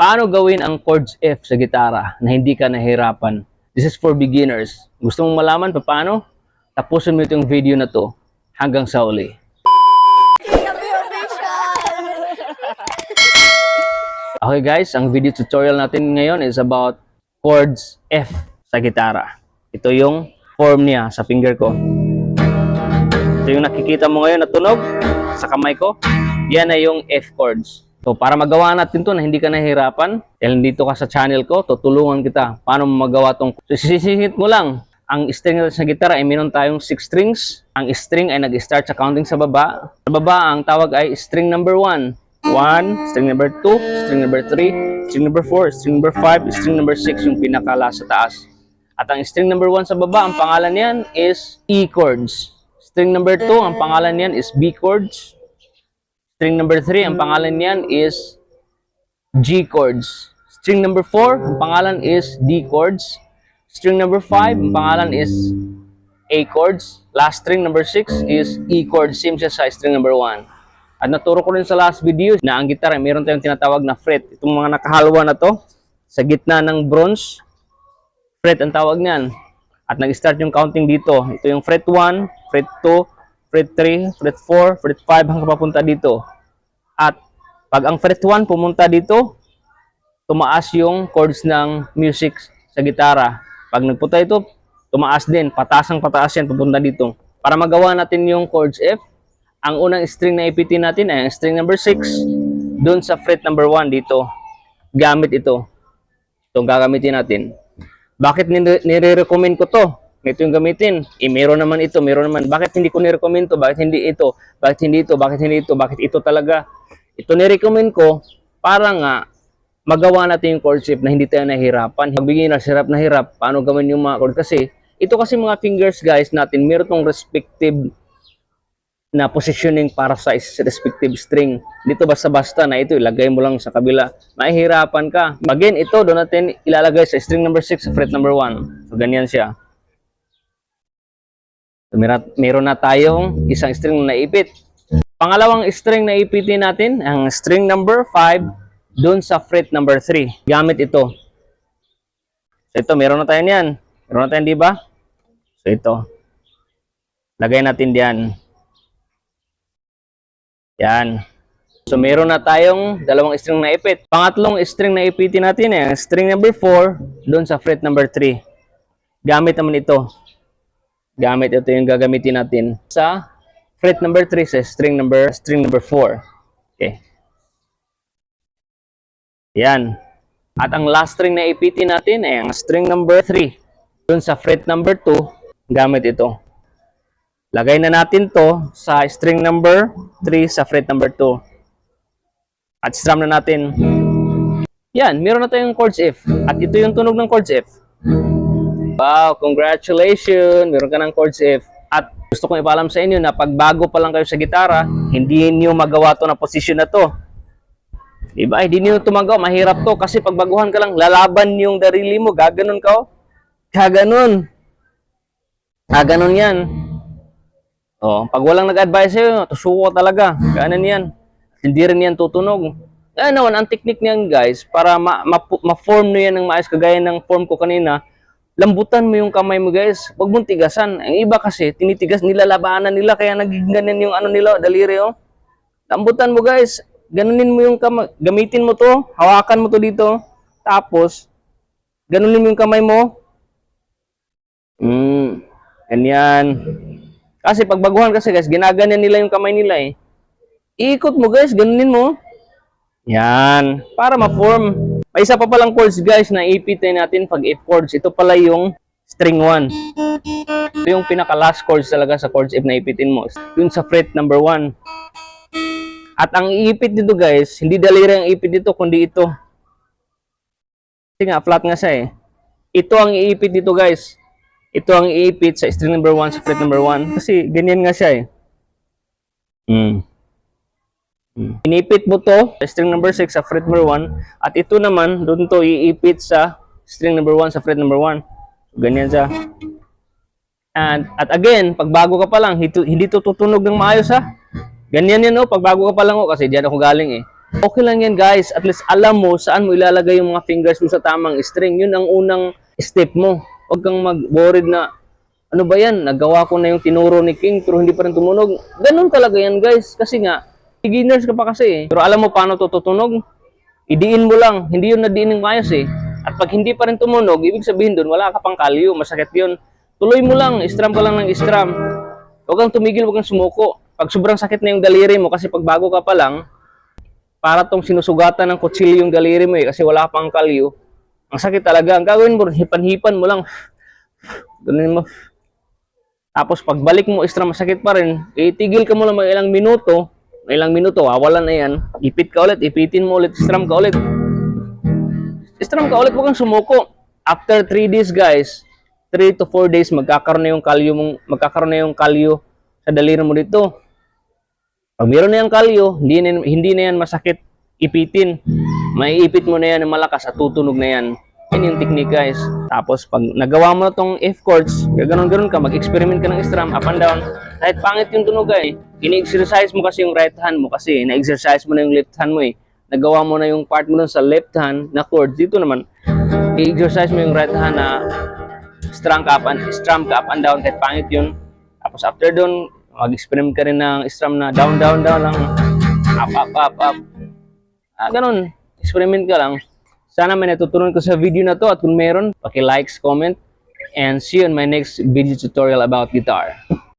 Paano gawin ang chords F sa gitara na hindi ka nahirapan? This is for beginners. Gusto mong malaman paano? Tapusin mo itong video na to hanggang sa uli. Okay guys, ang video tutorial natin ngayon is about chords F sa gitara. Ito yung form niya sa finger ko. Ito yung nakikita mo ngayon na tunog sa kamay ko. Yan na yung F chords. So, para magawa natin to na hindi ka nahihirapan, dahil dito ka sa channel ko, tutulungan kita paano magawa tong. So, sisingit mo lang. Ang string natin sa gitara ay meron tayong 6 strings. Ang string ay nag-start sa counting sa baba. Sa baba, ang tawag ay string number 1. 1, string number 2, string number 3, string number 4, string number 5, string number 6 yung pinaka-last sa taas. At ang string number 1 sa baba, ang pangalan niyan is E chords. String number 2, ang pangalan niyan is B chords. String number 3, ang pangalan niyan is G chords. String number 4, ang pangalan is D chords. String number 5, ang pangalan is A chords. Last string number 6 is E chords, same siya sa string number 1. At naturo ko rin sa last video na ang gitara, meron tayong tinatawag na fret. Itong mga nakahalwa na to, sa gitna ng bronze, fret ang tawag niyan. At nag-start yung counting dito. Ito yung fret 1, fret 2, fret 3, fret 4, fret 5 hanggang papunta dito. At pag ang fret 1 pumunta dito, tumaas yung chords ng music sa gitara. Pag nagpunta ito, tumaas din. Pataas yan pupunta dito. Para magawa natin yung chords F, ang unang string na ipitin natin ay ang string number 6 doon sa fret number 1 dito. Gamit ito. Itong gagamitin natin. Bakit nire-recommend ko to? Ito yung gamitin. Meron naman ito, meron naman. Bakit hindi ko nirecommend to? Bakit hindi ito? Bakit hindi ito? Bakit hindi ito? Bakit ito talaga? Ito nirecommend ko para nga magawa natin yung chord shape na hindi tayo nahihirapan. Pag beginner, hirap na hirap, paano gawin yung mga chord? Kasi, ito kasi mga fingers guys natin, meron tong respective na positioning para sa respective string. Dito basta-basta na ito, ilagay mo lang sa kabila. Mahihirapan ka. Again, ito doon natin ilalagay sa string number 6 sa fret number 1. So, ganyan siya. So, meron na tayong isang string na naipit. Pangalawang string na ipitin natin, ang string number 5 doon sa fret number 3. Gamit ito. So, ito, meron na tayo niyan. Meron na tayo, di ba? So, ito. Lagay natin diyan. Yan. So, meron na tayong dalawang string na ipit. Pangatlong string na ipitin natin ang string number 4 doon sa fret number 3. Gamit naman ito. Gamit ito yung gagamitin natin sa fret number 3 sa string number 4. Okay. Yan. At ang last string na ipitin natin ay ang string number 3 doon sa fret number 2. Gamit ito. Lagay na natin to sa string number 3 sa fret number 2. At strum na natin. Yan, meron na tayong chords F. At ito yung tunog ng chords F. Wow, congratulations! Meron ka ng chords F. At gusto kong ipaalam sa inyo na pag bago pa lang kayo sa gitara, hindi niyo magawa to na posisyon na to. Diba? Hindi niyo ito magawa. Mahirap to. Kasi pag baguhan ka lang, lalaban yung darili mo. Gaganon ka o. Gaganon. Gaganon yan. Oh, pag walang nag-advise sa'yo, tusuko talaga. Ganon yan. Hindi rin yan tutunog. Kaya naman, ang technique niyan guys, para ma-form nyo yan ng maayos, kagaya ng form ko kanina, lambutan mo yung kamay mo guys. Huwag mong tigasan. Ang iba kasi, tinitigas nila, labanan nila, kaya naging ganun yung ano nila, daliri oh. Lambutan mo guys. Ganunin mo yung kamay. Gamitin mo to. Hawakan mo to dito. Tapos, ganunin mo yung kamay mo. Ganyan. Kasi pag baguhan kasi guys, ginaganyan nila yung kamay nila eh. Iikot mo guys, ganunin mo. Yan. Para ma-form. May isa pa palang chords guys na ipitin natin pag F chords. Ito pala yung string 1. Ito yung pinaka-last chords talaga sa chords F na ipitin mo. Yun sa fret number 1. At ang iipit dito guys, hindi daliri ang ipit dito, kundi ito. Kasi nga, flat nga siya eh. Ito ang iipit dito guys. Ito ang iipit sa string number 1 sa fret number 1. Kasi ganyan nga siya eh. Inipit mo to sa string number 6 sa fret number 1. At ito naman, doon to iipit sa string number 1 sa fret number 1. Ganyan siya. At again, pag bago ka pa lang, hindi to tutunog ng maayos ha. Ganyan yan pag bago ka pa lang kasi diyan ako galing eh. Okay lang yan guys, at least alam mo saan mo ilalagay yung mga fingers mo sa tamang string. Yun ang unang step mo. Huwag kang mag-worried na, ano ba yan, nagawa ko na yung tinuro ni King pero hindi pa rin tumunog. Ganun talaga yan guys, kasi nga, beginners ka pa kasi eh. Pero alam mo paano to tutunog? Idiin mo lang, hindi yun nadiin ng maayos eh. At pag hindi pa rin tumunog, ibig sabihin doon, wala ka pang kalyo, masakit yun. Tuloy mo lang, strum ka lang ng strum. Huwag kang tumigil, huwag kang sumuko. Pag sobrang sakit na yung daliri mo, kasi pag bago ka pa lang, para tong sinusugatan ng kutsilyo yung daliri mo eh, kasi wala pang kalyo. Ang sakit talaga. Ang gagawin mo, hipan-hipan mo lang. Ganun mo. Tapos pagbalik mo, extra masakit pa rin, itigil ka mo lang mga ilang minuto, wawalan na yan. Ipit ka ulit, ipitin mo ulit, strum ka ulit. Strum ka ulit, huwag kang sumuko. After 3 days guys, 3 to 4 days, magkakaroon na yung kalyo sa daliri mo dito. Pag meron na yung kalyo, hindi na yan masakit ipitin. Maiipit mo na yan ng malakas at tutunog na yan. Yan yung technique guys. Tapos pag nagawa mo na tong F chords, ganoon ka, mag-experiment ka ng strum, up and down. Kahit pangit yung tunog eh, ini-exercise mo kasi yung right hand mo kasi na-exercise mo na yung left hand mo eh. Nagawa mo na yung part mo dun sa left hand na chord. Dito naman, i-exercise mo yung right hand na strum ka up and down kahit pangit yun. Tapos after dun, mag-experiment ka rin ng strum na down lang, up. Ganun, experiment ka lang. Sana may natutunan ko sa video na to at kung meron, paki-likes, comment, and see you in my next video tutorial about guitar.